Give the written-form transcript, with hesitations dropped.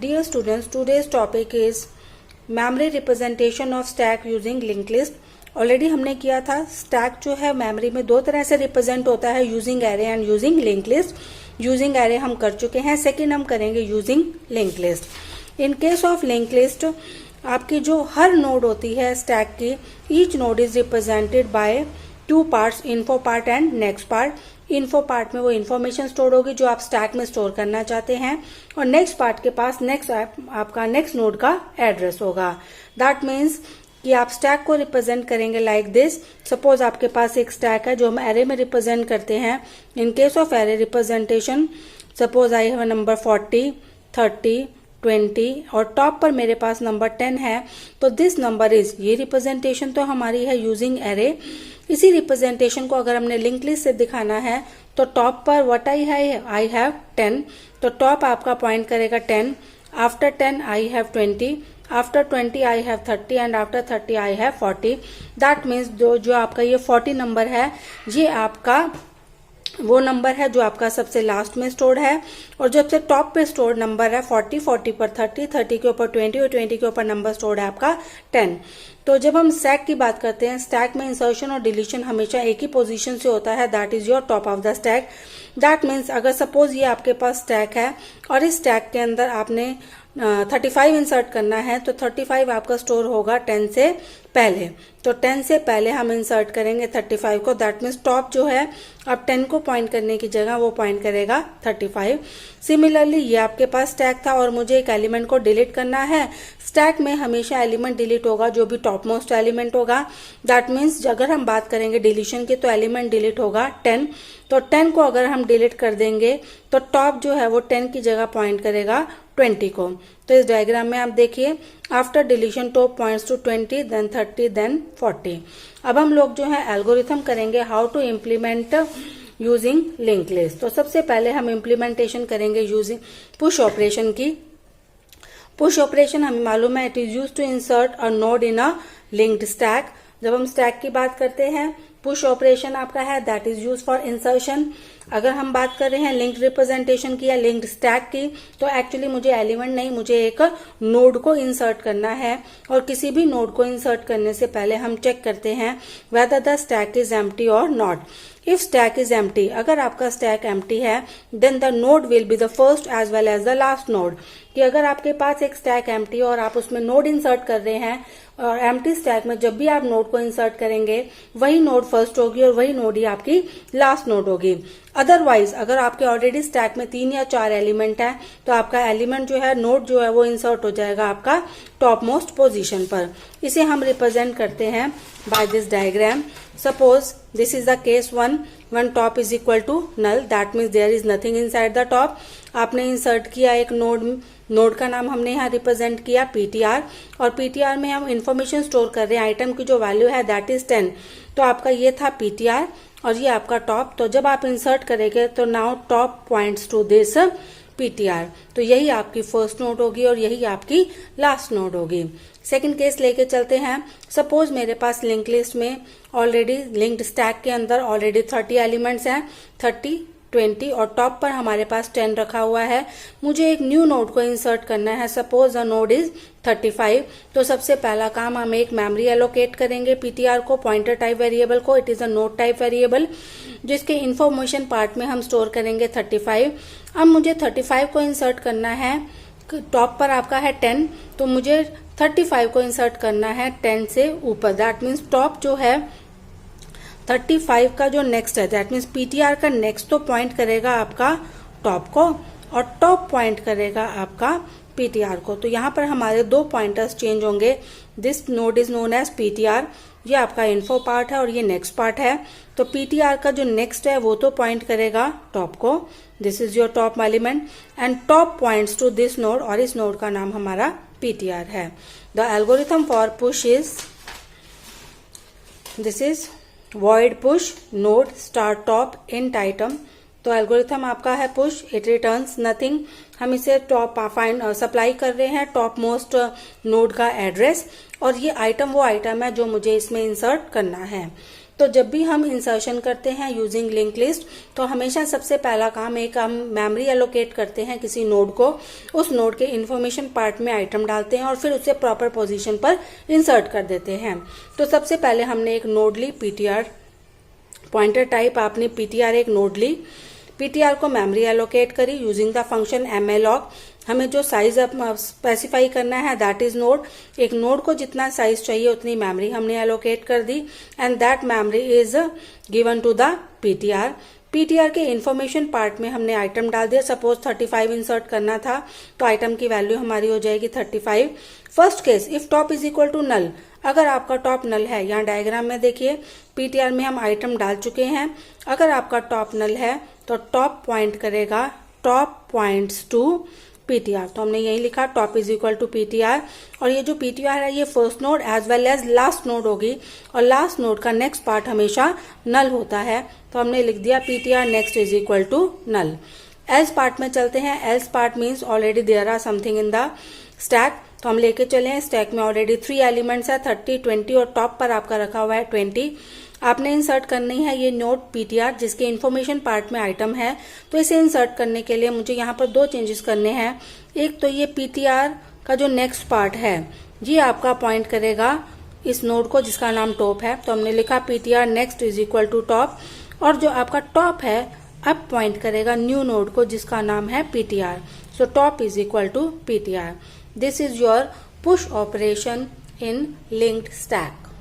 Dear students, today's topic is memory representation of stack using linked list. Already हमने किया था. Stack जो है मेमोरी में दो तरह से रिप्रेजेंट होता है, using array and using link list. Using array हम कर चुके हैं, सेकेंड हम करेंगे using link list. In case of link list आपकी जो हर नोड होती है स्टैक की, each node is represented by two parts, info part and next part. Info part में वो इन्फॉर्मेशन स्टोर होगी जो आप स्टैक में स्टोर करना चाहते हैं, और नेक्स्ट पार्ट के पास नेक्स्ट आपका नेक्स्ट नोड का एड्रेस होगा. दैट मीन्स कि आप स्टैक को रिप्रेजेंट करेंगे लाइक दिस. सपोज आपके पास एक स्टैक है जो हम एरे में रिप्रेजेंट करते हैं. In case of array representation, suppose I have number 40, 30, 20 और टॉप पर मेरे पास नंबर 10 है. तो दिस नंबर इज, ये रिप्रेजेंटेशन तो हमारी है यूजिंग एरे. इसी रिप्रेजेंटेशन को अगर हमने लिंक लिस्ट से दिखाना है तो टॉप पर व्हाट आई हैव 10. तो टॉप आपका पॉइंट करेगा 10. After 10 I have 20. After 20 I have 30 and after 30 I have 40. That means जो आपका ये 40 नंबर है, ये आपका वो नंबर है जो आपका सबसे लास्ट में स्टोर्ड है, और जो सबसे टॉप पे स्टोर्ड नंबर है 40, 40 पर 30, 30 के ऊपर 20 और 20 के ऊपर नंबर स्टोर्ड है आपका 10. तो जब हम स्टैक की बात करते हैं, स्टैक में इंसर्शन और डिलीशन हमेशा एक ही पोजीशन से होता है, that is your top of the stack. That means अगर सपोज ये आपके पास स्टैक है और इस स्टैक के अंदर आपने 35 इंसर्ट करना है, तो 35 आपका स्टोर होगा 10 से पहले. तो 10 से पहले हम इंसर्ट करेंगे 35 को. दैट मीन्स टॉप जो है अब 10 को पॉइंट करने की जगह वो पॉइंट करेगा 35. सिमिलरली ये आपके पास स्टैक था और मुझे एक एलिमेंट को डिलीट करना है. स्टैक में हमेशा एलिमेंट डिलीट होगा जो भी टॉप मोस्ट एलिमेंट होगा. दैट मीन्स अगर हम बात करेंगे डिलीशन की तो एलिमेंट डिलीट होगा 10. तो 10 को अगर हम डिलीट कर देंगे तो टॉप जो है वो 10 की जगह पॉइंट करेगा 20 को. तो इस डायग्राम में आप देखिए, after deletion top points to 20, then 30, then 40. अब हम लोग जो है एल्गोरिथम करेंगे how to implement using link list. तो सबसे पहले हम इम्प्लीमेंटेशन करेंगे यूजिंग पुश ऑपरेशन की. पुश ऑपरेशन हमें मालूम है, it is use to insert a node in a linked stack. जब हम स्टैक की बात करते हैं, पुश ऑपरेशन आपका है that is use for insertion. अगर हम बात कर रहे हैं लिंक्ड रिप्रेजेंटेशन की या लिंक्ड स्टैक की, तो एक्चुअली मुझे एलिमेंट नहीं, मुझे एक नोड को इंसर्ट करना है, और किसी भी नोड को इंसर्ट करने से पहले हम चेक करते हैं whether the stack is empty और not. If stack is empty, अगर आपका स्टैक एम्प्टी है, then the node will be the first as well as the last node. कि अगर आपके पास एक स्टैक एम्प्टी और आप उसमें नोड इंसर्ट कर रहे हैं, और एम्प्टी स्टैक में जब भी आप नोड को इंसर्ट करेंगे वही नोड फर्स्ट होगी और वही नोड ही आपकी लास्ट नोड होगी. अदरवाइज अगर आपके ऑलरेडी स्टैक में 3 या 4 एलिमेंट है, तो आपका एलिमेंट जो है, नोड जो है वो इंसर्ट हो जाएगा आपका टॉप मोस्ट पोजिशन पर. इसे हम रिप्रेजेंट करते हैं by this diagram. Suppose this is the case 1, one top is equal to null. That means there is nothing inside the top. आपने इंसर्ट किया एक नोड का नाम हमने यहाँ रिप्रेजेंट किया पीटीआर, और पीटीआर में हम इंफॉर्मेशन स्टोर कर रहे हैं. आइटम की जो वैल्यू है दैट इज 10. तो आपका ये था पीटीआर और ये आपका टॉप. तो जब आप इंसर्ट करेंगे तो now top points to this PTR. तो यही आपकी फर्स्ट नोड होगी और यही आपकी लास्ट नोड होगी. सेकंड केस लेके चलते हैं. सपोज मेरे पास लिंक लिस्ट में ऑलरेडी लिंक्ड स्टैक के अंदर ऑलरेडी 30 एलिमेंट्स हैं, 30, 20 और टॉप पर हमारे पास 10 रखा हुआ है. मुझे एक न्यू नोड को इंसर्ट करना है. Suppose the node is 35. तो सबसे पहला काम हम एक मेमोरी एलोकेट करेंगे पीटीआर को, पॉइंटर टाइप वेरिएबल को. It is a node type variable जिसके इंफॉर्मेशन पार्ट में हम स्टोर करेंगे 35. अब मुझे 35 को इंसर्ट करना है. टॉप पर आपका है 10, तो मुझे 35 को इंसर्ट करना है 10 से ऊपर. दैट मीन्स टॉप जो है 35 का जो नेक्स्ट है, दैट मीन्स पीटीआर का नेक्स्ट तो पॉइंट करेगा आपका टॉप को, और टॉप पॉइंट करेगा आपका पीटीआर को. तो यहाँ पर हमारे दो पॉइंटर्स चेंज होंगे. This node is known as PTR. ये आपका इन्फो पार्ट है और ये नेक्स्ट पार्ट है. तो पीटीआर का जो नेक्स्ट है वो तो पॉइंट करेगा टॉप को. This is your top element and top points to this node, और इस नोड का नाम हमारा पीटीआर है. The algorithm for push is, this is void push node start top int item. तो एल्गोरिथम आपका है पुश, इट रिटर्न्स नथिंग. हम इसे टॉप फाइंड सप्लाई कर रहे हैं टॉप मोस्ट नोड का एड्रेस, और ये आइटम वो आइटम है जो मुझे इसमें इंसर्ट करना है. तो जब भी हम इंसर्शन करते हैं यूजिंग लिंक लिस्ट, तो हमेशा सबसे पहला काम एक हम मेमोरी एलोकेट करते हैं किसी नोड को, उस नोड के इंफॉर्मेशन पार्ट में आइटम डालते हैं और फिर उसे प्रॉपर पोजीशन पर इंसर्ट कर देते हैं। तो सबसे पहले हमने एक नोड ली पीटीआर, पॉइंटर टाइप आपने पीटीआर एक नोड ली, पीटीआर को मेमोरी एलोकेट करी यूजिंग द फंक्शन malloc। हमें जो साइज स्पेसिफाई करना है दैट इज नोड, एक नोड को जितना साइज चाहिए उतनी मेमोरी हमने एलोकेट कर दी and that memory is given to the PTR. PTR के इंफॉर्मेशन पार्ट में हमने आइटम डाल दिया, सपोज 35 इंसर्ट करना था तो आइटम की वैल्यू हमारी हो जाएगी 35। First case if top is equal to null, अगर आपका टॉप नल है, यहाँ डायग्राम में देखिए पीटीआर में हम आइटम डाल चुके हैं, अगर आपका टॉप नल है तो टॉप पॉइंट करेगा, टॉप पॉइंट्स टू पीटीआर। तो हमने यही लिखा top is equal to PTR, और ये जो पीटीआर है ये first node as well as last node होगी, और लास्ट नोड का नेक्स्ट पार्ट हमेशा नल होता है, तो हमने लिख दिया PTR next is equal to null. Else part में चलते हैं, else part means already there are something in the stack, तो हम लेके चले हैं स्टैक में ऑलरेडी 3 एलिमेंट्स है 30, 20 और टॉप पर आपका रखा हुआ है 20। आपने इंसर्ट करनी है ये नोड पीटीआर जिसके इंफॉर्मेशन पार्ट में आइटम है, तो इसे इंसर्ट करने के लिए मुझे यहाँ पर 2 चेंजेस करने हैं। एक तो ये पीटीआर का जो नेक्स्ट पार्ट है ये आपका पॉइंट करेगा इस नोड को जिसका नाम टॉप है, तो हमने लिखा PTR next is equal to top, और जो आपका टॉप है अब पॉइंट करेगा न्यू नोड को जिसका नाम है PTR, so top is equal to PTR. This is your push operation in linked stack.